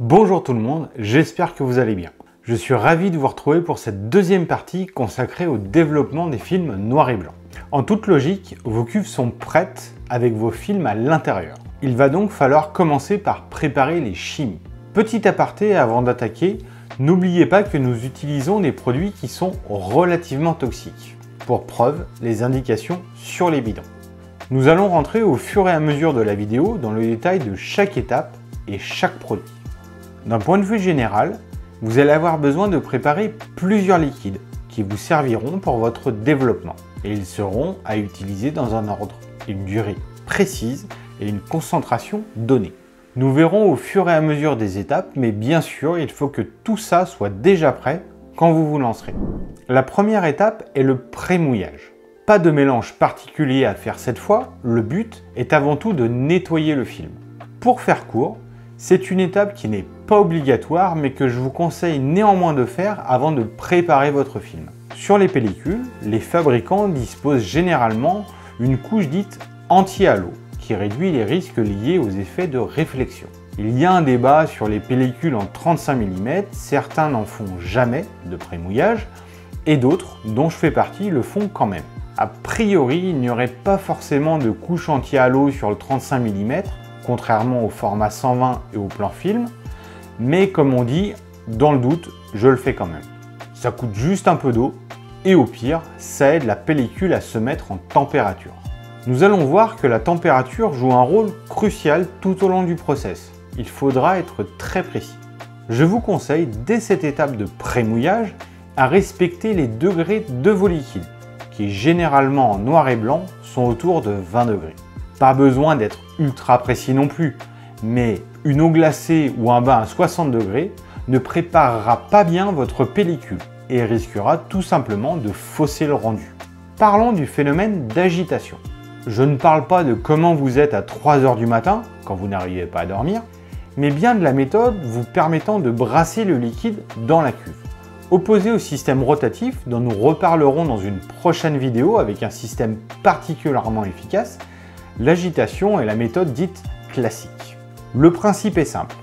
Bonjour tout le monde, j'espère que vous allez bien. Je suis ravi de vous retrouver pour cette deuxième partie consacrée au développement des films noir et blanc. En toute logique, vos cuves sont prêtes avec vos films à l'intérieur. Il va donc falloir commencer par préparer les chimies. Petit aparté avant d'attaquer, n'oubliez pas que nous utilisons des produits qui sont relativement toxiques. Pour preuve, les indications sur les bidons. Nous allons rentrer au fur et à mesure de la vidéo dans le détail de chaque étape et chaque produit. D'un point de vue général, vous allez avoir besoin de préparer plusieurs liquides qui vous serviront pour votre développement et ils seront à utiliser dans un ordre, une durée précise et une concentration donnée. Nous verrons au fur et à mesure des étapes, mais bien sûr, il faut que tout ça soit déjà prêt quand vous vous lancerez. La première étape est le pré-mouillage. Pas de mélange particulier à faire cette fois, le but est avant tout de nettoyer le film. Pour faire court, c'est une étape qui n'est pas obligatoire mais que je vous conseille néanmoins de faire avant de préparer votre film. Sur les pellicules, les fabricants disposent généralement une couche dite anti-halo qui réduit les risques liés aux effets de réflexion. Il y a un débat sur les pellicules en 35 mm, certains n'en font jamais de pré-mouillage et d'autres, dont je fais partie, le font quand même. A priori, il n'y aurait pas forcément de couche anti-halo sur le 35 mm, contrairement au format 120 et au plan film, mais comme on dit, dans le doute, je le fais quand même. Ça coûte juste un peu d'eau, et au pire, ça aide la pellicule à se mettre en température. Nous allons voir que la température joue un rôle crucial tout au long du process. Il faudra être très précis. Je vous conseille, dès cette étape de pré-mouillage, à respecter les degrés de vos liquides, qui généralement en noir et blanc sont autour de 20 degrés. Pas besoin d'être ultra précis non plus, mais une eau glacée ou un bain à 60 degrés ne préparera pas bien votre pellicule et risquera tout simplement de fausser le rendu. Parlons du phénomène d'agitation. Je ne parle pas de comment vous êtes à 3 h du matin, quand vous n'arrivez pas à dormir, mais bien de la méthode vous permettant de brasser le liquide dans la cuve. Opposé au système rotatif, dont nous reparlerons dans une prochaine vidéo avec un système particulièrement efficace, l'agitation est la méthode dite classique. Le principe est simple,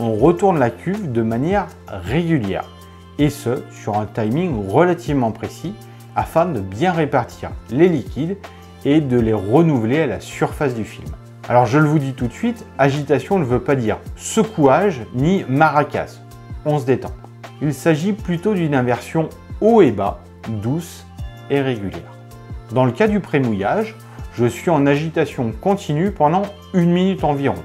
on retourne la cuve de manière régulière, et ce, sur un timing relativement précis, afin de bien répartir les liquides et de les renouveler à la surface du film. Alors je le vous dis tout de suite, agitation ne veut pas dire secouage ni maracas, on se détend. Il s'agit plutôt d'une inversion haut et bas, douce et régulière. Dans le cas du pré-mouillage, je suis en agitation continue pendant 1 minute environ.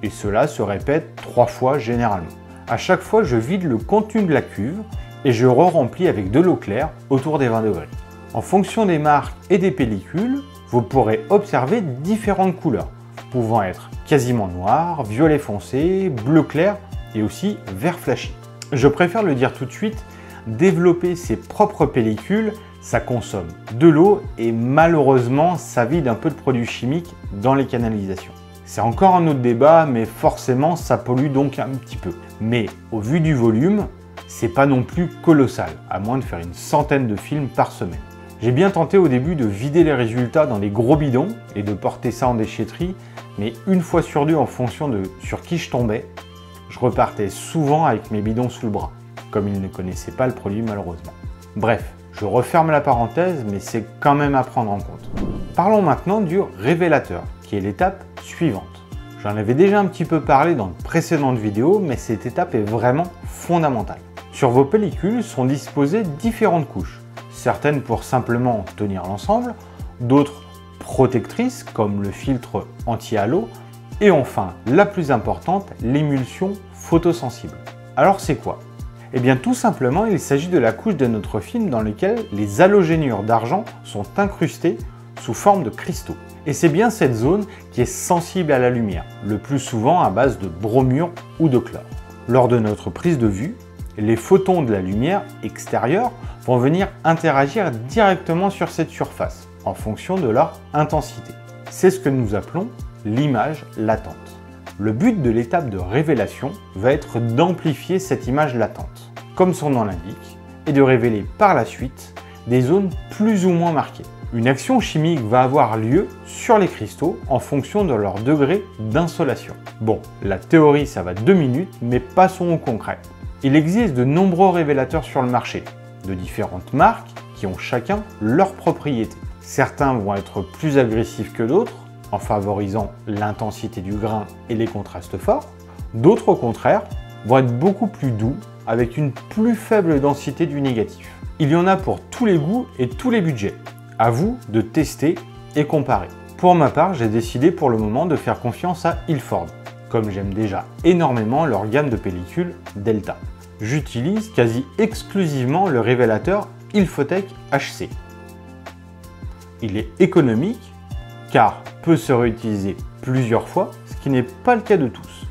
Et cela se répète 3 fois généralement. À chaque fois, je vide le contenu de la cuve et je re-remplis avec de l'eau claire autour des 20 degrés. En fonction des marques et des pellicules, vous pourrez observer différentes couleurs, pouvant être quasiment noires, violet foncé, bleu clair et aussi vert flashy. Je préfère le dire tout de suite, développer ses propres pellicules, ça consomme de l'eau et malheureusement ça vide un peu de produits chimiques dans les canalisations. C'est encore un autre débat, mais forcément ça pollue donc un petit peu. Mais au vu du volume, c'est pas non plus colossal, à moins de faire une centaine de films par semaine. J'ai bien tenté au début de vider les résultats dans des gros bidons et de porter ça en déchetterie, mais une fois sur deux en fonction de sur qui je tombais, je repartais souvent avec mes bidons sous le bras, comme ils ne connaissaient pas le produit malheureusement. Bref, je referme la parenthèse, mais c'est quand même à prendre en compte. Parlons maintenant du révélateur, qui est l'étape suivante. J'en avais déjà un petit peu parlé dans de précédentes vidéos, mais cette étape est vraiment fondamentale. Sur vos pellicules sont disposées différentes couches, certaines pour simplement tenir l'ensemble, d'autres protectrices comme le filtre anti-halo, et enfin, la plus importante, l'émulsion photosensible. Alors c'est quoi? Eh bien tout simplement, il s'agit de la couche de notre film dans laquelle les halogénures d'argent sont incrustées sous forme de cristaux. Et c'est bien cette zone qui est sensible à la lumière, le plus souvent à base de bromure ou de chlore. Lors de notre prise de vue, les photons de la lumière extérieure vont venir interagir directement sur cette surface, en fonction de leur intensité. C'est ce que nous appelons l'image latente. Le but de l'étape de révélation va être d'amplifier cette image latente, comme son nom l'indique, et de révéler par la suite des zones plus ou moins marquées. Une action chimique va avoir lieu sur les cristaux en fonction de leur degré d'insolation. Bon, la théorie ça va 2 minutes, mais passons au concret. Il existe de nombreux révélateurs sur le marché, de différentes marques qui ont chacun leurs propriétés. Certains vont être plus agressifs que d'autres, en favorisant l'intensité du grain et les contrastes forts. D'autres, au contraire, vont être beaucoup plus doux, avec une plus faible densité du négatif. Il y en a pour tous les goûts et tous les budgets. À vous de tester et comparer. Pour ma part, j'ai décidé pour le moment de faire confiance à Ilford, comme j'aime déjà énormément leur gamme de pellicules Delta. J'utilise quasi exclusivement le révélateur Ilfotec HC. Il est économique car peut se réutiliser plusieurs fois, ce qui n'est pas le cas de tous,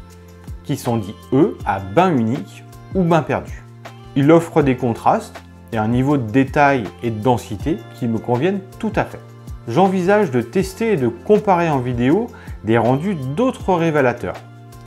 qui sont dits eux à bain unique ou bain perdu. Il offre des contrastes et un niveau de détail et de densité qui me conviennent tout à fait. J'envisage de tester et de comparer en vidéo des rendus d'autres révélateurs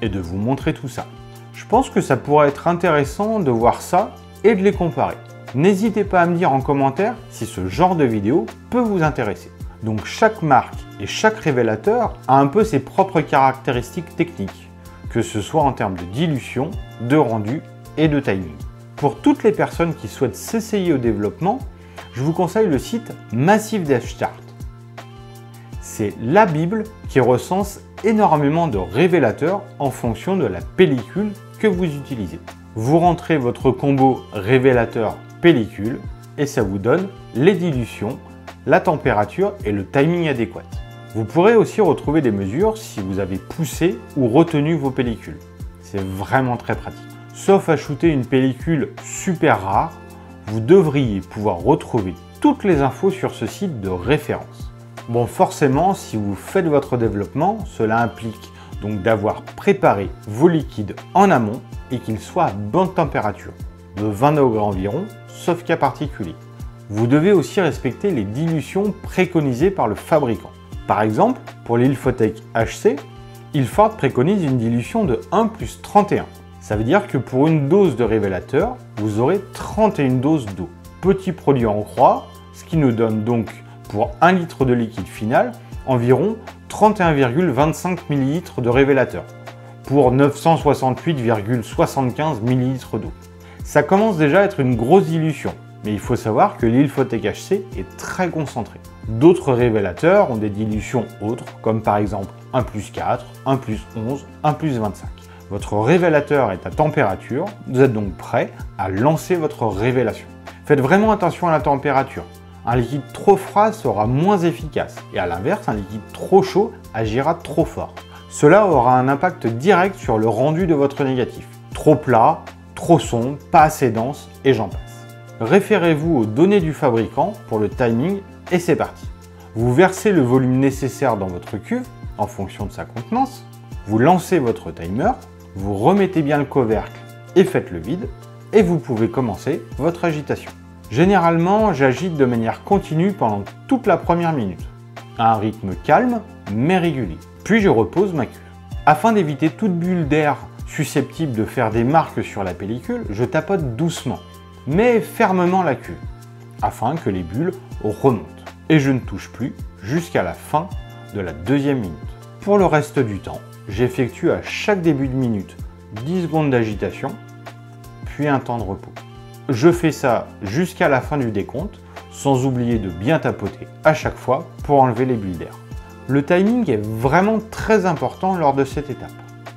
et de vous montrer tout ça. Je pense que ça pourrait être intéressant de voir ça et de les comparer. N'hésitez pas à me dire en commentaire si ce genre de vidéo peut vous intéresser. Donc chaque marque et chaque révélateur a un peu ses propres caractéristiques techniques, que ce soit en termes de dilution, de rendu et de timing. Pour toutes les personnes qui souhaitent s'essayer au développement, je vous conseille le site Massive Dev Start. C'est la Bible qui recense énormément de révélateurs en fonction de la pellicule que vous utilisez. Vous rentrez votre combo révélateur-pellicule et ça vous donne les dilutions, la température et le timing adéquat. Vous pourrez aussi retrouver des mesures si vous avez poussé ou retenu vos pellicules. C'est vraiment très pratique. Sauf à shooter une pellicule super rare, vous devriez pouvoir retrouver toutes les infos sur ce site de référence. Bon, forcément, si vous faites votre développement, cela implique donc d'avoir préparé vos liquides en amont et qu'ils soient à bonne température, de 20 degrés environ, sauf cas particulier. Vous devez aussi respecter les dilutions préconisées par le fabricant. Par exemple, pour l'Ilfotec HC, Ilford préconise une dilution de 1+31. Ça veut dire que pour une dose de révélateur, vous aurez 31 doses d'eau. Petit produit en croix, ce qui nous donne donc pour 1 litre de liquide final environ 31,25 ml de révélateur pour 968,75 ml d'eau. Ça commence déjà à être une grosse dilution, mais il faut savoir que l'Ilfotec HC est très concentré. D'autres révélateurs ont des dilutions autres, comme par exemple 1+4, 1+11, 1+25. Votre révélateur est à température, vous êtes donc prêt à lancer votre révélation. Faites vraiment attention à la température. Un liquide trop froid sera moins efficace et à l'inverse, un liquide trop chaud agira trop fort. Cela aura un impact direct sur le rendu de votre négatif. Trop plat, trop sombre, pas assez dense et j'en passe. Référez-vous aux données du fabricant pour le timing et c'est parti. Vous versez le volume nécessaire dans votre cuve en fonction de sa contenance, vous lancez votre timer, vous remettez bien le couvercle et faites le vide et vous pouvez commencer votre agitation. Généralement, j'agite de manière continue pendant toute la première minute, à un rythme calme mais régulier. Puis je repose ma cuve. Afin d'éviter toute bulle d'air susceptible de faire des marques sur la pellicule, je tapote doucement, mais fermement la cuve, afin que les bulles remontent. Et je ne touche plus jusqu'à la fin de la deuxième minute. Pour le reste du temps, j'effectue à chaque début de minute 10 secondes d'agitation, puis un temps de repos. Je fais ça jusqu'à la fin du décompte, sans oublier de bien tapoter à chaque fois pour enlever les bulles d'air. Le timing est vraiment très important lors de cette étape.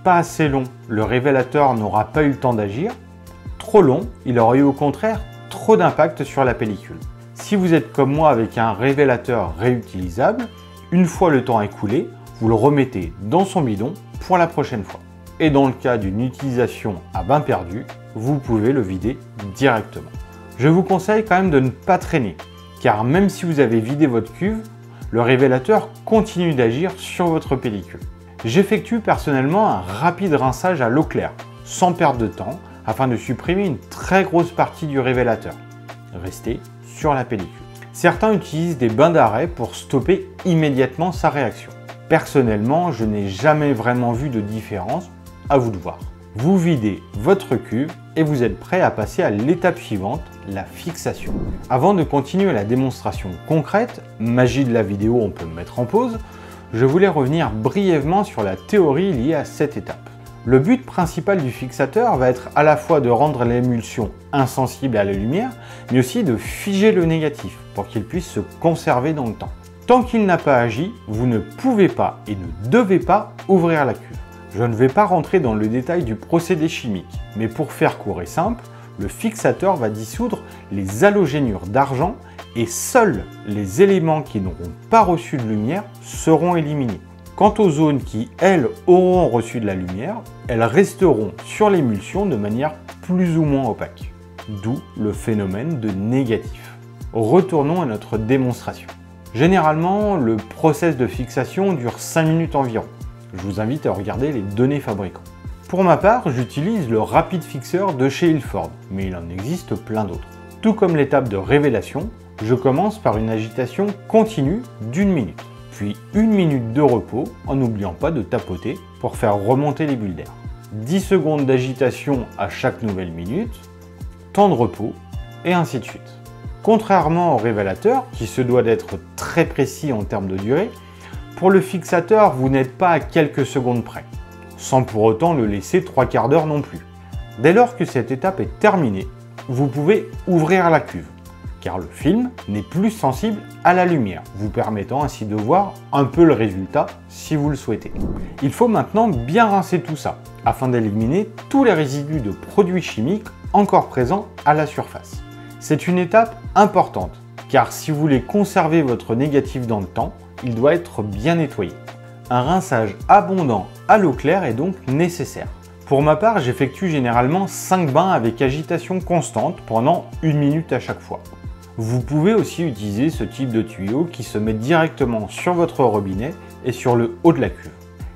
Pas assez long, le révélateur n'aura pas eu le temps d'agir. Trop long, il aura eu au contraire trop d'impact sur la pellicule. Si vous êtes comme moi avec un révélateur réutilisable, une fois le temps écoulé, vous le remettez dans son bidon pour la prochaine fois. Et dans le cas d'une utilisation à bain perdu, vous pouvez le vider directement. Je vous conseille quand même de ne pas traîner, car même si vous avez vidé votre cuve, le révélateur continue d'agir sur votre pellicule. J'effectue personnellement un rapide rinçage à l'eau claire, sans perdre de temps, afin de supprimer une très grosse partie du révélateur. Restez sur la pellicule. Certains utilisent des bains d'arrêt pour stopper immédiatement sa réaction. Personnellement, je n'ai jamais vraiment vu de différence, à vous de voir. Vous videz votre cuve et vous êtes prêt à passer à l'étape suivante, la fixation. Avant de continuer la démonstration concrète, magie de la vidéo, on peut me mettre en pause, je voulais revenir brièvement sur la théorie liée à cette étape. Le but principal du fixateur va être à la fois de rendre l'émulsion insensible à la lumière, mais aussi de figer le négatif pour qu'il puisse se conserver dans le temps. Tant qu'il n'a pas agi, vous ne pouvez pas et ne devez pas ouvrir la cuve. Je ne vais pas rentrer dans le détail du procédé chimique, mais pour faire court et simple, le fixateur va dissoudre les halogénures d'argent et seuls les éléments qui n'auront pas reçu de lumière seront éliminés. Quant aux zones qui, elles, auront reçu de la lumière, elles resteront sur l'émulsion de manière plus ou moins opaque. D'où le phénomène de négatif. Retournons à notre démonstration. Généralement, le process de fixation dure 5 minutes environ. Je vous invite à regarder les données fabricants. Pour ma part, j'utilise le Rapid Fixer de chez Ilford, mais il en existe plein d'autres. Tout comme l'étape de révélation, je commence par une agitation continue d'1 minute, puis 1 minute de repos en n'oubliant pas de tapoter pour faire remonter les bulles d'air. 10 secondes d'agitation à chaque nouvelle minute, temps de repos, et ainsi de suite. Contrairement au révélateur, qui se doit d'être très précis en termes de durée, pour le fixateur, vous n'êtes pas à quelques secondes près, sans pour autant le laisser 3/4 d'heure non plus. Dès lors que cette étape est terminée, vous pouvez ouvrir la cuve, car le film n'est plus sensible à la lumière, vous permettant ainsi de voir un peu le résultat si vous le souhaitez. Il faut maintenant bien rincer tout ça, afin d'éliminer tous les résidus de produits chimiques encore présents à la surface. C'est une étape importante, car si vous voulez conserver votre négatif dans le temps, il doit être bien nettoyé. Un rinçage abondant à l'eau claire est donc nécessaire. Pour ma part, j'effectue généralement 5 bains avec agitation constante pendant 1 minute à chaque fois. Vous pouvez aussi utiliser ce type de tuyau qui se met directement sur votre robinet et sur le haut de la cuve.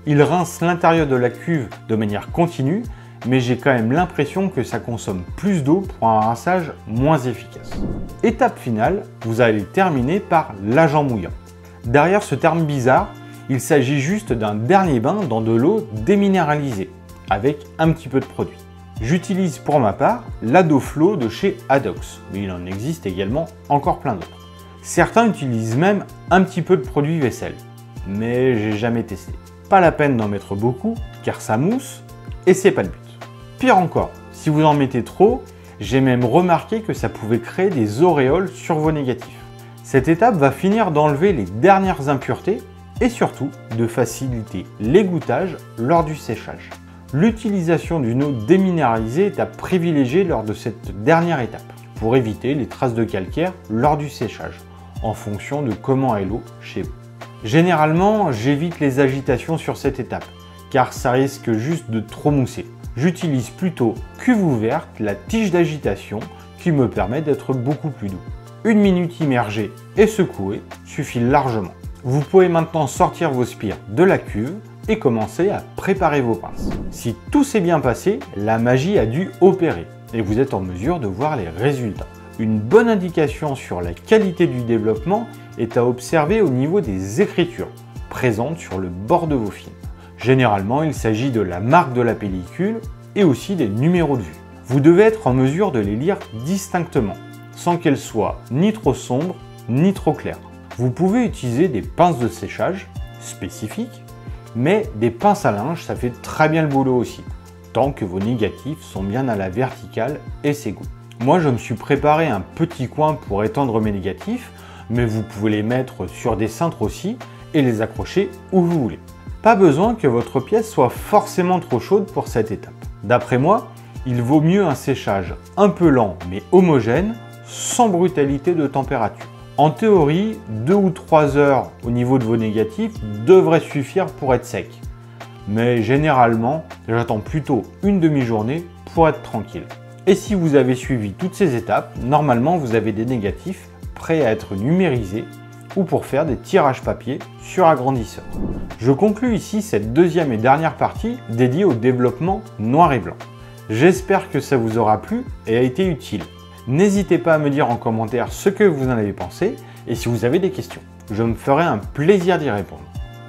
Il rince l'intérieur de la cuve de manière continue, mais j'ai quand même l'impression que ça consomme plus d'eau pour un rinçage moins efficace. Étape finale, vous allez terminer par l'agent mouillant. Derrière ce terme bizarre, il s'agit juste d'un dernier bain dans de l'eau déminéralisée, avec un petit peu de produit. J'utilise pour ma part l'Adoflow de chez Adox, mais il en existe également encore plein d'autres. Certains utilisent même un petit peu de produit vaisselle, mais j'ai jamais testé. Pas la peine d'en mettre beaucoup, car ça mousse, et c'est pas le but. Pire encore, si vous en mettez trop, j'ai même remarqué que ça pouvait créer des auréoles sur vos négatifs. Cette étape va finir d'enlever les dernières impuretés et surtout de faciliter l'égouttage lors du séchage. L'utilisation d'une eau déminéralisée est à privilégier lors de cette dernière étape pour éviter les traces de calcaire lors du séchage, en fonction de comment est l'eau chez vous. Généralement, j'évite les agitations sur cette étape, car ça risque juste de trop mousser. J'utilise plutôt cuve ouverte, la tige d'agitation, qui me permet d'être beaucoup plus doux. 1 minute immergée et secouée suffit largement. Vous pouvez maintenant sortir vos spires de la cuve et commencer à préparer vos pinces. Si tout s'est bien passé, la magie a dû opérer et vous êtes en mesure de voir les résultats. Une bonne indication sur la qualité du développement est à observer au niveau des écritures présentes sur le bord de vos films. Généralement, il s'agit de la marque de la pellicule et aussi des numéros de vue. Vous devez être en mesure de les lire distinctement, sans qu'elles soient ni trop sombres ni trop claires. Vous pouvez utiliser des pinces de séchage spécifiques, mais des pinces à linge, ça fait très bien le boulot aussi, tant que vos négatifs sont bien à la verticale et c'est good. Moi, je me suis préparé un petit coin pour étendre mes négatifs, mais vous pouvez les mettre sur des cintres aussi et les accrocher où vous voulez. Pas besoin que votre pièce soit forcément trop chaude pour cette étape. D'après moi, il vaut mieux un séchage un peu lent mais homogène, sans brutalité de température. En théorie, 2 ou 3 heures au niveau de vos négatifs devraient suffire pour être sec. Mais généralement, j'attends plutôt une demi-journée pour être tranquille. Et si vous avez suivi toutes ces étapes, normalement vous avez des négatifs prêts à être numérisés ou pour faire des tirages papier sur agrandisseur. Je conclus ici cette deuxième et dernière partie dédiée au développement noir et blanc. J'espère que ça vous aura plu et a été utile. N'hésitez pas à me dire en commentaire ce que vous en avez pensé et si vous avez des questions. Je me ferai un plaisir d'y répondre.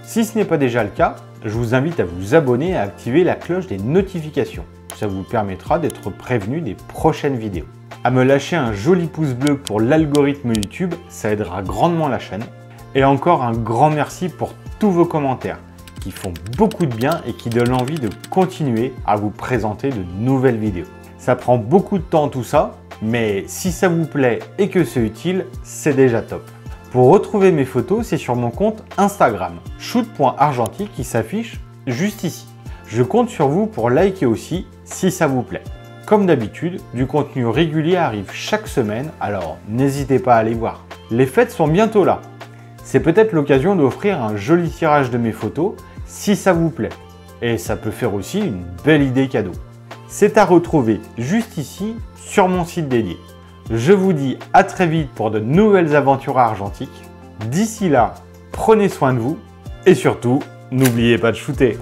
Si ce n'est pas déjà le cas, je vous invite à vous abonner et à activer la cloche des notifications. Ça vous permettra d'être prévenu des prochaines vidéos. à me lâcher un joli pouce bleu pour l'algorithme YouTube, ça aidera grandement la chaîne. Et encore un grand merci pour tous vos commentaires qui font beaucoup de bien et qui donnent envie de continuer à vous présenter de nouvelles vidéos. Ça prend beaucoup de temps tout ça, mais si ça vous plaît et que c'est utile, c'est déjà top. Pour retrouver mes photos, c'est sur mon compte Instagram, shoot.argentique qui s'affiche juste ici. Je compte sur vous pour liker aussi si ça vous plaît. Comme d'habitude, du contenu régulier arrive chaque semaine, alors n'hésitez pas à aller voir. Les fêtes sont bientôt là. C'est peut-être l'occasion d'offrir un joli tirage de mes photos si ça vous plaît. Et ça peut faire aussi une belle idée cadeau. C'est à retrouver juste ici sur mon site dédié. Je vous dis à très vite pour de nouvelles aventures argentiques. D'ici là, prenez soin de vous et surtout, n'oubliez pas de shooter.